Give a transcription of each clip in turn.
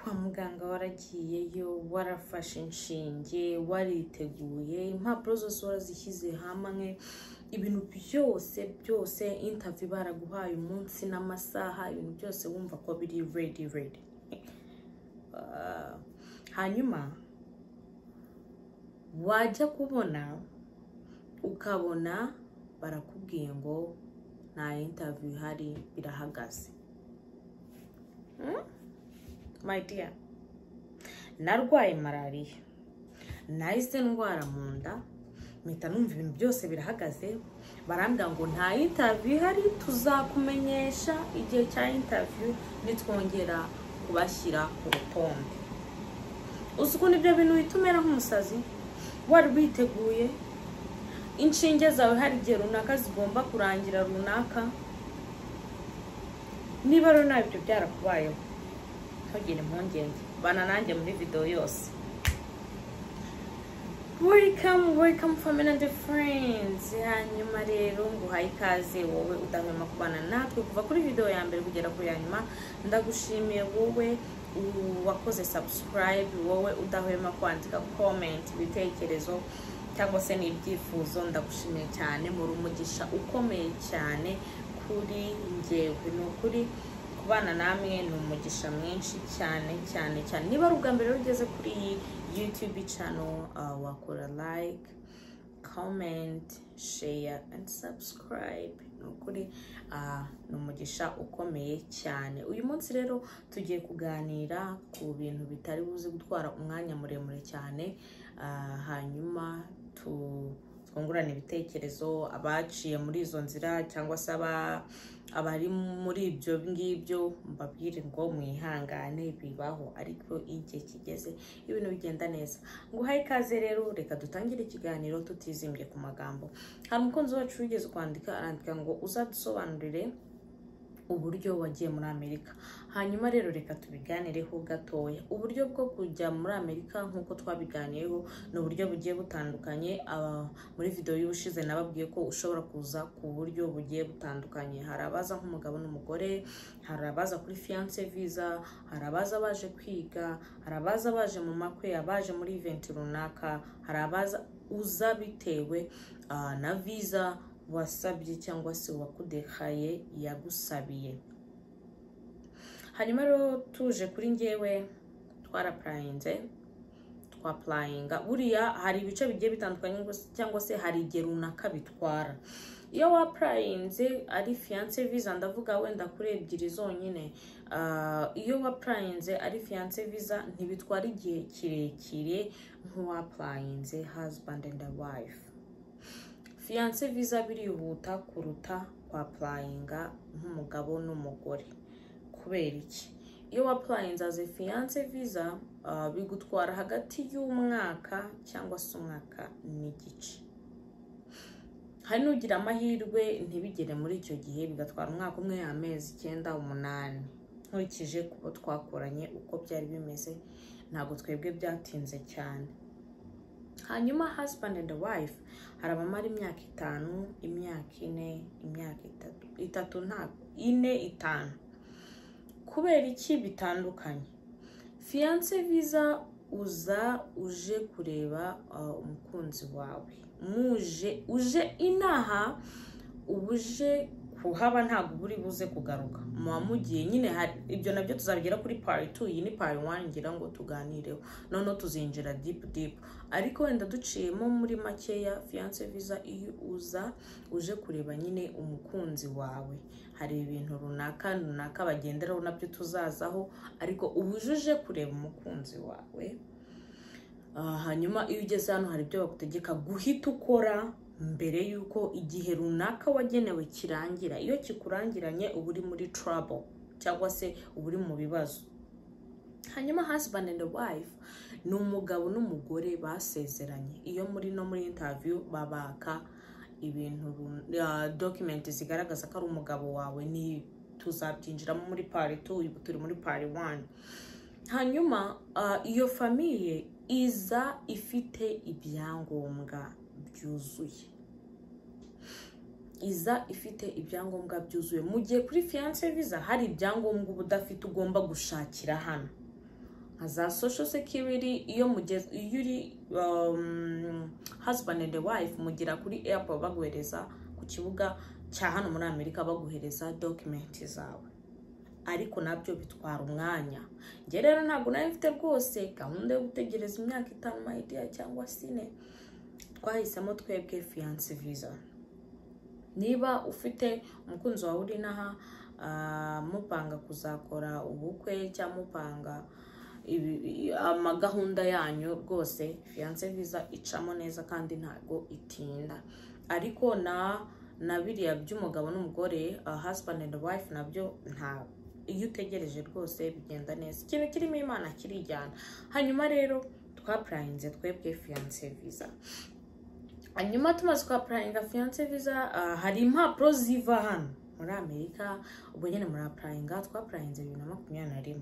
kwa muganga waragiyeyo warafashe inshinge wariteguye impapuro zose warazishyize hamwe ibintu byose interview baraguhaye umunsi n'amasaha ibintu byose wumva ko biri ready hanyuma wajya kubona ukabona barakubwiye ngo nta interview hari birahagaze. My dear, narwaye malaria, nahise ndwara mu nda, mpita numva ibintu byose birahagaze, barambwira ngo nta interview hari, tuzakumenyesha igihe cya interview nitwongera kubashyira ku rutonde. Usukuntu ibyo bintu bitumera nk'umusazi, wari witeguye, inshinge zawe hari igihe runaka zigomba kurangira runaka, niba rero nawe ibyo byarakubayeho ntugire impungenge, bana nanjye muri video yose. Welcome family and friends. Hanyuma rero nguhaye ikaze wowe udahwema kubana natwe kuva kuri video ya mbere kugera ku ya nyuma. Ndagushimiye wowe wakoze subscribe, wowe udahwema kwandika comment ibitekerezo cyangwa se n'ibyifuzo. Ndagushimiye cyane, muri umugisha ukomeye cyane kuri njyewe. N'ukuri kubana namwe ni umugisha mwinshi cyane. Niba ari ubwa mbere ugeze kuri YouTube channel, wakora like, comment, share and subscribe. N'ukuri ni umugisha ukomeye cyane. Uyu munsi rero tugiye kuganira ku bintu bitari buze gutwara umwanya muremure cyane, hanyuma twungurana ibitekerezo, abaciye muri izo nzira cyangwa se abari muri ibyo ngibyo mbabwire ngo mwihangane, bibaho ariko igihe kigeze ibintu bigenda neza. Nguhaye ikaze rero, reka dutangire ikiganiro tutizimbye ku magambo. Hari umukunzi wacu wigeze arandika ngo uzadusobanurire uburyo wagiye muri Amerika. Hanyuma rero reka tubiganireho gatoya. Uburyo bwo kujya muri Amerika nkuko twabiganiyeho ni uburyo bugiye butandukanye. Muri video y'ubushize nababwiye ko ushobora kuza ku buryo bugiye butandukanye. Hari abaza nk'umugabo n'umugore, hari abaza kuri fiancé visa, hari abaza baje kwiga, hari abaza baje mu makwe, abaje muri event runaka, hari abaza uza bitewe na visa wasabye cyangwa se wakudehaye yagusabiye. Hanyuma rero tuje kuri njyewe twaplayinga buriya hari ibice bigiye bitandukanye cyangwa se hari igihe runaka bitwara. Iyo waplayinze ari fiancé visa, ndavuga wenda kuri ebyiri zonyine. Iyo waplayinze ari fiancé visa ntibitwara igihe kirekire nk'uwaplayinze husband and wife. Fiancé visa birihuta kuruta kwaplayinga nk'umugabo n'umugore. Kubera iki? Iyo waplayinze as a fiancé visa bigutwara hagati y'umwaka cyangwa se umwaka n'igice. Hari n'ugira amahirwe ntibigere muri icyo gihe bigatwara umwaka umwe, amezi 9, 8. Nkurikije kubo twakoranye uko byari bimeze, ntabwo twebwe byatinze cyane. Hanyuma husband and wife hari abamara imyaka 5, imyaka 4, imyaka 3, 5. Kubera iki bitandukanye? Fiancé visa uza uje kureba umukunzi wawe, uje inaha, ubuje kuhaba, ntabwo buri buze kugaruka. Mugiye nyine, hari ibyo nabyo tuzabigera kuri part 2. Iyi ni part 1 ngira ngo tuganireho, none tuzinjira deep. Ariko wenda duciyemo muri makeya, fiancé visa iyo uza uje kureba nyine umukunzi wawe, hari ibintu runaka bagenderaho nabyo tuzazaho, ariko ubujuje kureba umukunzi wawe. Hanyuma iyo ugeze hano hari ibyo bagutegeka guhita ukora mbere yuko igihe runaka wagenewe kirangira. Iyo kikurangiranye uba uri muri trouble cyangwa se uba uri mu bibazo. Hanyuma husband and wife ni umugabo n'umugore basezeranye. Iyo muri interview babaka ibintu document zigaragaza ko ari umugabo wawe, ni tuzabyinjiramo muri part 2, turi muri part 1. Hanyuma iyo famille iza ifite ibyangombwa byuzuye. Mu gihe kuri fiancé visa hari ibyangombwa ubudafite ugomba gushakira hano. za social security. Iyo uri husband and wife, mugira kuri airport baguhereza ku kibuga cya hano muri Amerika, baguhereza document zawe, ariko nabyo bitwara umwanya. Nge rero ntabwo nari mfite rwose gahunda yo gutegereza imyaka 5 my dear cyangwa 4. Twahisemo twebwe fiance visa. Niba ufite umukunzi wawe uri naha, mupanga kuzakora ubukwe cyangwa mupanga amagahunda yanyu, rwose fiance visa icamo neza kandi ntago itinda. Ariko na biriya by'umugabo n'umugore, husband and wife, nabyo nta, iyo utegereje rwose bigenda neza. Ikintu kirimo Imana kirijyana. Hanyuma rero twaprayinze twebwe fiance visa. Hanyuma tumaze kwaprayinga fiance visa, hari impapuro ziva hano muri Amerika. Ubwo nyine muri aprayinga, twaprayinze 2021.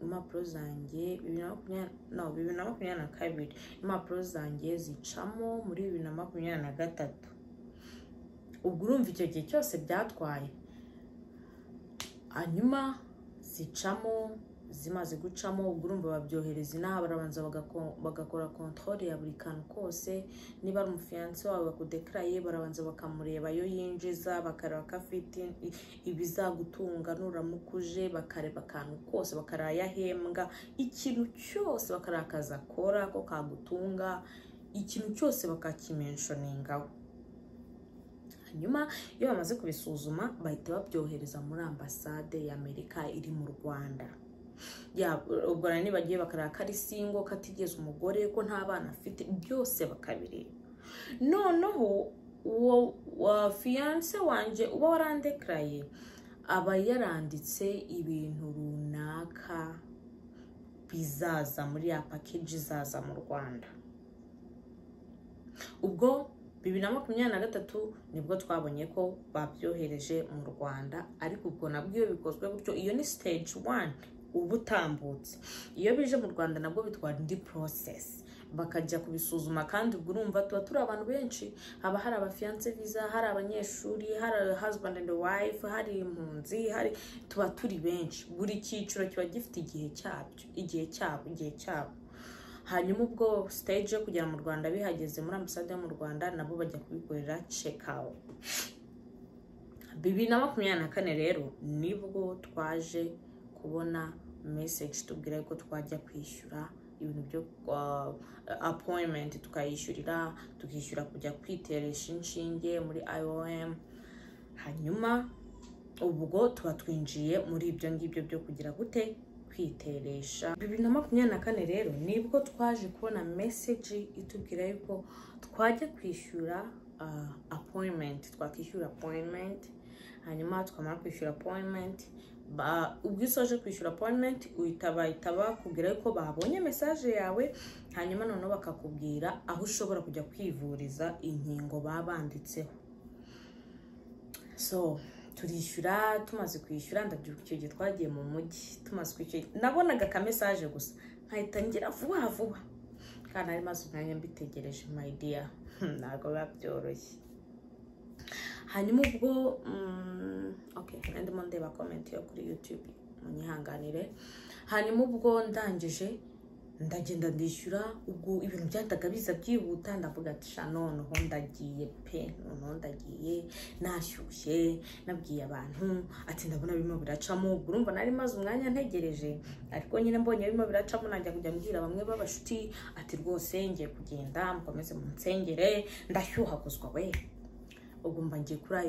Impapuro zanjye 2022. Impapuro zanjye zicamo muri 2023. Ubwo urumva icyo gihe cyose byatwaye. Hanyuma zicamo, zimaze gucamo, ubwo urumva babyohereza inaha, barabanza bagakora control ya buri kantu kose. Niba ari umufiance wawe bakudeclare, barabanza bakamureba yo yinjiza, bakareba ko afite ibizagutunga nuramukuje, bakareba akantu kose, bakareba yahembwa, ikintu cyose bakareba akazi akora ko kagutunga, ikintu cyose bakakimentioningaho. Hanyuma iyo bamaze kubisuzuma, bahita babyohereza muri ambasade ya Amerika iri mu Rwanda. Ubwo nani bagiye bakareba ko ari single, katigeze umugore, ko nta bana afite, byose bakabireba. Noneho uwo fiance wanje uba warandeclare aba yaranditse ibintu runaka bizaza muri ya package izaza mu Rwanda. Ubwo 2023 nibwo twabonye ko babyohereje mu Rwanda, ariko ubwo nabwo iyo bikozwe gutyo, iyo ni stage 1 ubutambutse. Iyo bije mu Rwanda nabwo bitwara indi process, bakajya kubisuzuma. Kandi ubwo urumva tuba turi abantu benshi, haba hari abafiance visa, hari abanyeshuri, hari husband and wife, hari impunzi, tuba turi benshi. Buri cyiciro kiba gifite igihe cyabo. Hanyuma ubwo stage yo kugera mu Rwanda bihageze muri ambasade yo mu Rwanda, nabo bajya kubikorera check out. 2024 rero nibwo twaje kubona message tubwira ko twajya kwishyura ibintu byo appointment, tukayishyurira, tukishyura kujya kwiteresha inshinge muri IOM. Hanyuma ubwo tuba twinjiye muri ibyo ngibyo byo kugira gute kwiteresha. 2024 rero nibwo twaje kubona message itubwira yuko twajya kwishyura appointment, twakishyura appointment. Hanyuma tukamara kwishyura appointment, ubwo isoje kwishyura appointment uhita kugira yuko babonye message yawe. Hanyuma noneho bakakubwira aho ushobora kujya kwivuriza inkingo babanditseho. So turishyura, tumaze kwishyura, ndabyuka icyo gihe twagiye mu mujyi, tumaze kwishyura nabonaga ka message gusa nkahita ngira vuba, kandi ari maze umwanya mbitegereje my dear, ntago babyoroshye. Hanyuma ubwo ndimo ndeba comment yo kuri YouTube, munyihanganire. Hanyuma ubwo ndangije ndagenda ndishyura. Ubwo ibintu byataga biza byihuta, ndavuga ati noneho ndagiye pe, noneho ndagiye nashyushye. Nabwiye abantu ati ndabona bimo biracamo. Ubwo urumva nari maze umwanya ntegereje, ariko nyine mbonye bimo biracamo, najya kujya mbwira bamwe b'abashuti ati rwose ngiye kugenda, mukomeze mu nsengere, ndashyuha kuzwa we. Ubwo mba ngiye kuri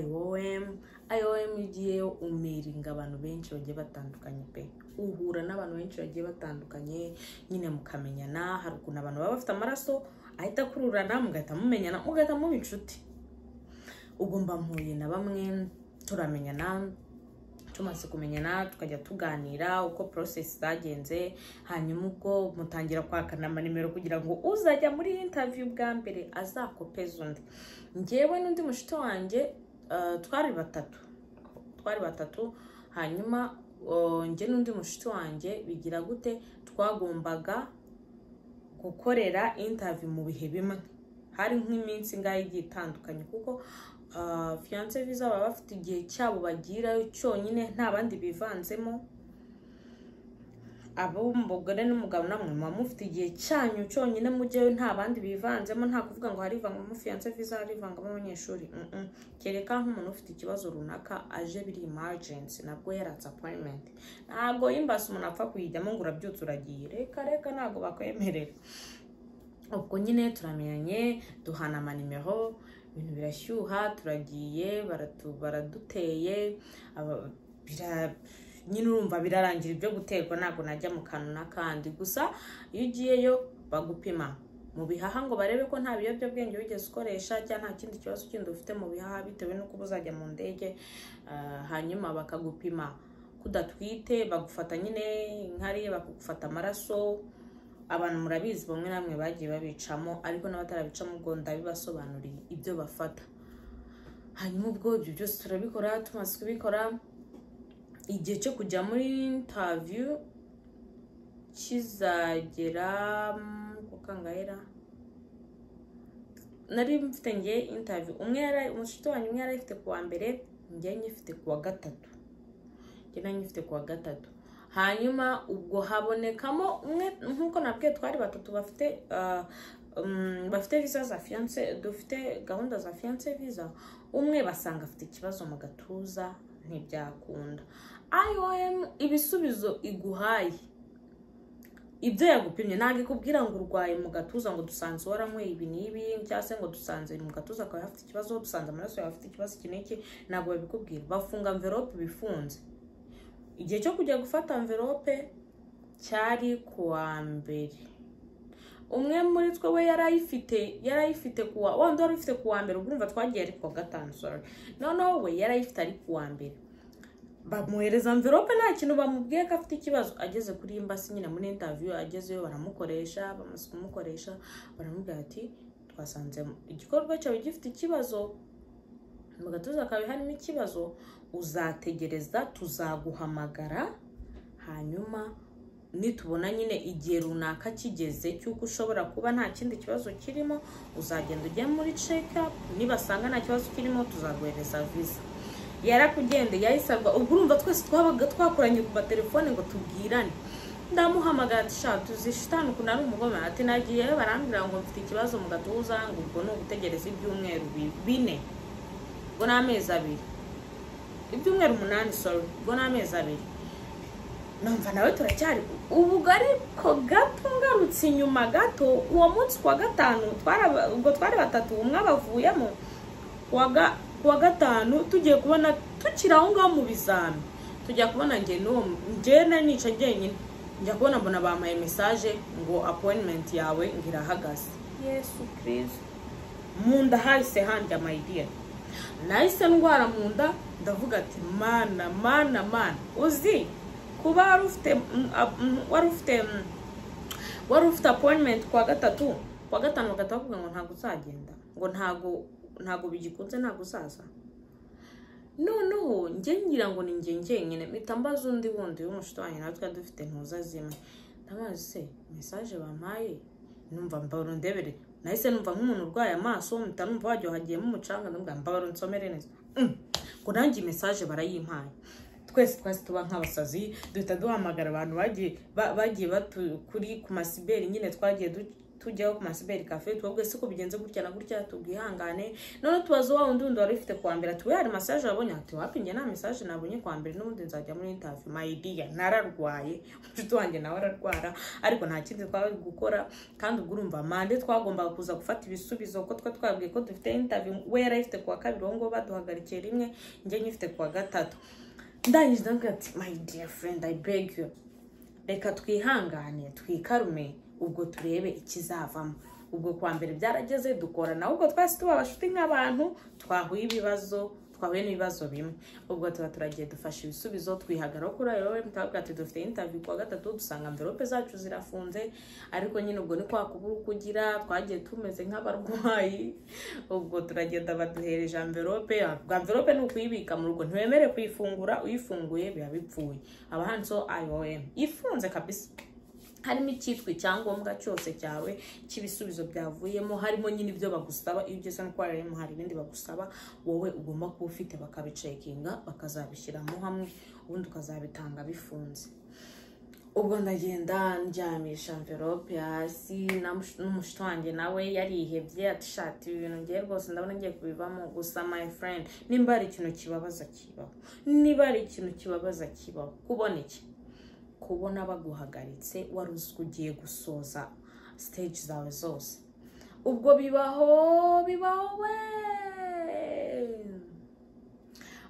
IOM igiyeyo umeringa abantu benshi bagiye batandukanye pe, uhura n'abantu benshi bagiye batandukanye, nyine mukamenyana. Hari ukuntu abantu baba bafite amaraso ahita kururana, mugahita mumenyana, mugahita muba inshuti. Ubwo mba mpuye na bamwe turamenyana, tumaze kumenyana tukajya tuganira uko process zagenze. Hanyuma ubwo mutangira kwakana amanimero kugira ngo uzajya muri interview bwa mbere azakopeza undi. Njyewe n'undi mushito wanjye twari batatu. Hanyuma njye n'undi mushito wanjye bigira gute, twagombaga gukorera interview mu bihe bimwe. Hari nk'iminsi ngaho igiye itandukanye, kuko fiance visa baba bafite igihe cyabo bagira cyonyine, nta bandi bivanzemo. abo umugore n'umugabo namwe muba mufite igihe cyanyu cyonyine mujyeyo nta bandi bivanzemo, nta kuvuga ngo harivangamo fiance visa harivangamo abanyeshuri. Kereka nk'umuntu ufite ikibazo runaka aje biri emergency nabwo yaratse appointment, ntabwo imbasi umuntu apfa kuyijyamo ngo urabyutse uragiye, reka ntabwo bakwemerera. Ubwo nyine turamenyanye, duhana amanimero, ibintu birashyuha, turagiye baraduteye, nyine urumva birarangira ibyo guterwa, ntabwo najya mu kantu n'akandi. Gusa iyo ugiyeyo bagupima mu bihaha ngo barebe ko nta biyobyabwenge wigeze ukoresha cyangwa nta kindi kibazo kindi ufite mu bihaha bitewe n'uko uzajya mu ndege. Hanyuma bakagupima kudatwite, bagufata nyine nkariye, bakagufata amaraso. Abantu murabizi bamwe namwe bagiye babicamo, ariko n'abatarabicamo ubwo ndabibasobanuriye ibyo bafata. Hanyuma ubwo ibyo byose turabikora, tumaze kubikora igihe cyo kujya muri interview kizagera ku kangahera. Nari mfite ngiye interview, umushuti wanjye umwe yari afite kuwa mbere, njye nyifite kuwa gatatu. Hanyuma ubwo habonekamo umwe, nkuko nabwiye twari batatu bafite visa za fiance, dufite gahunda za fiance visa. Umwe basanga afite ikibazo mu gatuza ntibyakunda. IOM ibisubizo iguhaye ibyo yagupimye, ntabwo ikubwira ngo urwaye mu gatuza ngo dusanze waranyweye ibi n'ibi, cyangwa se ngo dusanze mu gatuza akaba afite ikibazo, dusanze amaraso yawe afite ikibazo iki n'iki, ntabwo babikubwira. Bafunga envelope bifunze. Igihe cyo kujya gufata envelope cyari kuwa mbere. Umwe muri twe we yarayifite kuwa wandi wari ufite kuwa mbere, urumva twagiye ari kuwa gatanu, sorry. Noneho we yarayifite ari kuwa mbere. Bamuhereza envelope nta kintu bamubwiye ko afite ikibazo. Ageze kuri imbasi nyine muri interview, agezeyo baramukoresha, bamaze kumukoresha baramubwira ati twasanze igikorwa cyawe gifite ikibazo mu gatuza kawe harimo ikibazo, uzategereza tuzaguhamagara, hanyuma nitubona nyine igihe runaka kigeze cyuko ushobora kuba nta kindi kibazo kirimo, uzagenda ujya muri check up, nibasanga nta kibazo kirimo tuzaguhereza visa. Yarakugende yayisabwa. Ubwo urumva twese twabaga twakoranye ku telefone ngo tubwirane. Ndamuhamagara ati sha tuzishitana ukuntu ari umugome, ati nagiye barambwira ngo mfite ikibazo mu gatuza, ngo ubwo no gutegereza ibyumweru 4, ubwo n'amezi 2, ibyumweru 8, sorry, ubwo n'amezi 2. Numva nawe turacyari ubugari ko gato, ngarutse inyuma gato. Uwo munsi kwa gatanu twari batatu, umwe abavuyemo kuwa gatanu tugiye kubona tukira aho ngaho mu bizami, tujya kubona njye nica njyenyine, njya kubona mbona bampaye message ngo appointment yawe ngirahagaze. Yesu Kristo, munda hahise handya my dear. Nahise ndwara munda, ndavuga ati mana uzi kuba wari ufite appointment kwa gatanu bakavuga ngo ntago uzagenda, ngo ntago bigikunze, ntago uzaza. Noneho njye ngira ngo ni njye nyine mpita mbaza undi wundi w'umushuti wanjye, natwe dufite ntuza zimwe. Ndamaze se message bampaye, numva mbaro ndebere, nahise numva nk'umuntu urwaye amaso, mpita numva wajya hagiyemo umucanga, ndumva mbaro nsomere neza. Ngo nanjye message barayimpaye. Twese tuba nk'abasazi, duhita duhamagara abantu bagiye kuri ku masiberi nyine, twagiye tujyaho ku masiberi cafe, twebwe siko bigenze gutya na gutya, tubwihangane. None tubazo wa undi wari ufite kwa mbere, ati we hari message wabonye? Ati wapinge nta message nabonye kwa mbere, n'ubundi nzajya muri interview. My dear, nararwaye, umushuti wanjye nawe ararwara, ariko nta kindi twari gukora. Kandi ubwo urumva mande twagombaga kuza gufata ibisubizo ko twabwiye ko dufite interview. We yarayifite kuwa 2 ngo baduhagarikiye rimwe, njye nyifite kuwa 3. Ndangije ndambwira ati my dear friend, I beg you, reka twihangane twikarume, ubwo turebe ikizavamo. Ubwo kwa mbere byarageze dukora, na ubwo twese tuba abashuti nk'abantu, twahuye n'ibibazo bimwe. Ubwo turagiye dufasha ibisubizo, twihagaraho kuri ayo mutavuga ati dufite interview kwa 3, dusanga envelope zacu zirafunze. Ariko nyine ubwo ni kwa kubura kugira, twagiye tumeze nk'abarwayi. Ubwo turagenda baduhereje envelope. Envelope ni ukuyibika mu rugo, ntiwemere kuyifungura, uyifunguye biba bipfuye. Abahanso IOM ifunze kabisa, harimo icyitwa icyangombwa cyose cyawe cy'ibisubizo byavuyemo, harimo nyine ibyo bagusaba. Iyo ugeze no kwararemo hari ibindi bagusaba, wowe ugomba kuba ufite, bakabicekinga bakazabishyiramo hamwe, ubundi ukazabitanga bifunze. ubwo ndagenda ndyamisha envelope hasi n'umushito wanjye nawe yarihebye atishati ibintu ngiye rwose ndabona ngiye kubivamo. Gusa my friend, nimba ari ikintu kibabaza kibaho, niba ari ikintu kibabaza kibaho, kubona iki? Kubona baguhagaritse wari uzi ko ugiye gusoza stage zawe zose. Ubwo bibaho we.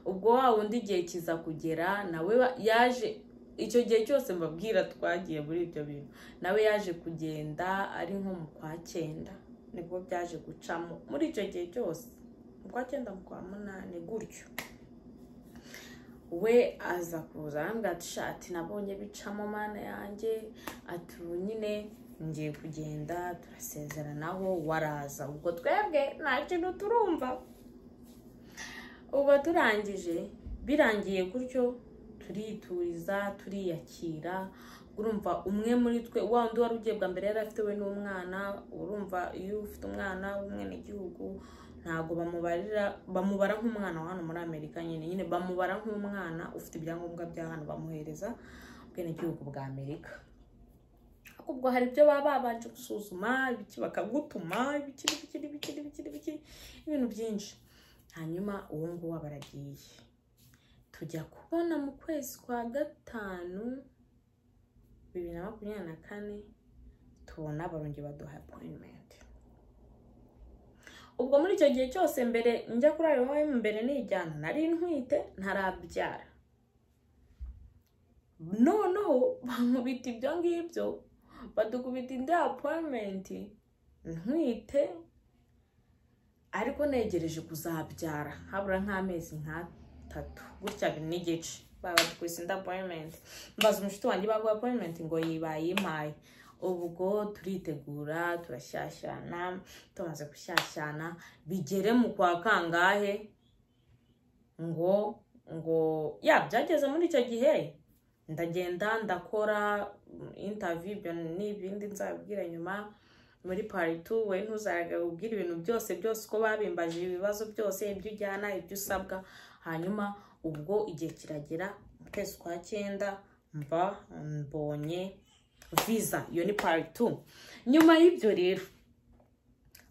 Ubwo wa wundi igihe kiza kugera nawe yaje, icyo gihe cyose mbabwira twagiye muri ibyo bintu, nawe yaje kugenda ari nko mu kwa 9 nibwo byaje gucamo. Muri icyo gihe cyose mu kwa 9 mu kwa 8 gutyo, we aza kuza arambwira ati shati nabonye bicamo mana yanjye, ati nyine ngiye kugenda turasezeranaho waraza. Ubwo twebwe nta kintu turumva. Ubwo turangije, birangiye gutyo turituriza turiyakira. Urumva umwe muri twe wa wundi wari ugiye bwa mbere yari afite we n'umwana. Urumva iyo ufite umwana w'umwene gihugu ntago bamubara nk'umwana wa hano muri Amerika, nyine bamubara nk'umwana ufite ibyangombwa bya hano, bamuhereza ubwene gihugu bwa Amerika. Ubwo hari ibyo baba babanje gusuzuma, ibiki bakagutuma, ibiki ibintu byinshi. Hanyuma uwo nguwo baragiye, tujya kubona mu kwezi kwa 5 2024 tubona barongeye baduha appointment. Ubwo muri icyo gihe cyose mbere njya kuri ayo mbere nijyana nari ntwite ntarabyara. Noneho bankubita ibyo ngibyo, badukubita indi appointment ntwite, ariko negereje kuzabyara habura nk'amezi 3 gutya n'igice. Baba dukwise indi appointment, mbaza umushito wanjye baguha appointment ngo yibaye impaye. Ubwo turitegura turashyashyana, tumaze gushyashyana bigere mu kwa kangahe ngo ya byageze muri icyo gihe. Ndagenda ndakora interview, ibyo n'ibindi nzabwira nyuma muri part 2. We ntuzaga ubwira ibintu byose ko babimbaje, ibibazo byose, ibyo ujyana, ibyo usabwa. Hanyuma ubwo igihe kiragera mu kwezi kwa 9 mba mbonye visa. Iyo ni part 2. Nyuma y'ibyo rero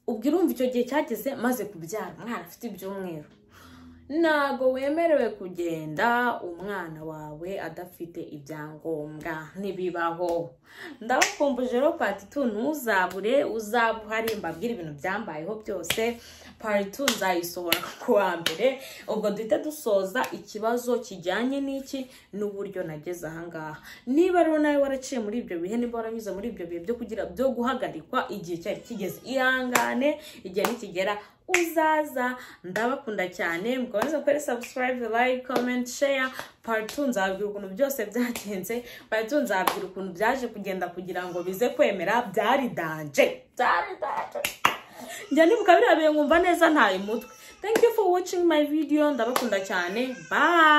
ubwo urumva icyo gihe cyageze maze kubyara umwana afite ibyumweru. Nago wemerewe kugenda umwana wawe adafite ibyangombwa, ntibibaho. Ndabakumbuje rero part 2 ntuzabure, uzabuhari mbabwira ibintu byambayeho byose. Part 2 nzayisohora ku wa mbere. Ubwo duhita dusoza ikibazo kijyanye n'iki n'uburyo nageze ahangaha. Niba rero nawe waraciye muri ibyo bihe, niba waranyuze muri ibyo bihe byo guhagarikwa igihe cyari kigeze, ihangane, igihe nikigera uzaza. Ndabakunda cyane, mukomeze gukora subscribe, like, comment, share. Part 2 nzabwira ukuntu byose byagenze. Part 2 nzabwira ukuntu byaje kugenda kugira ngo bize kwemera. Byari danje. Njya nibuka biriya bihe nkumva neza ntaye umutwe. Thank you for watching my video. Ndabakunda cyane. Bye.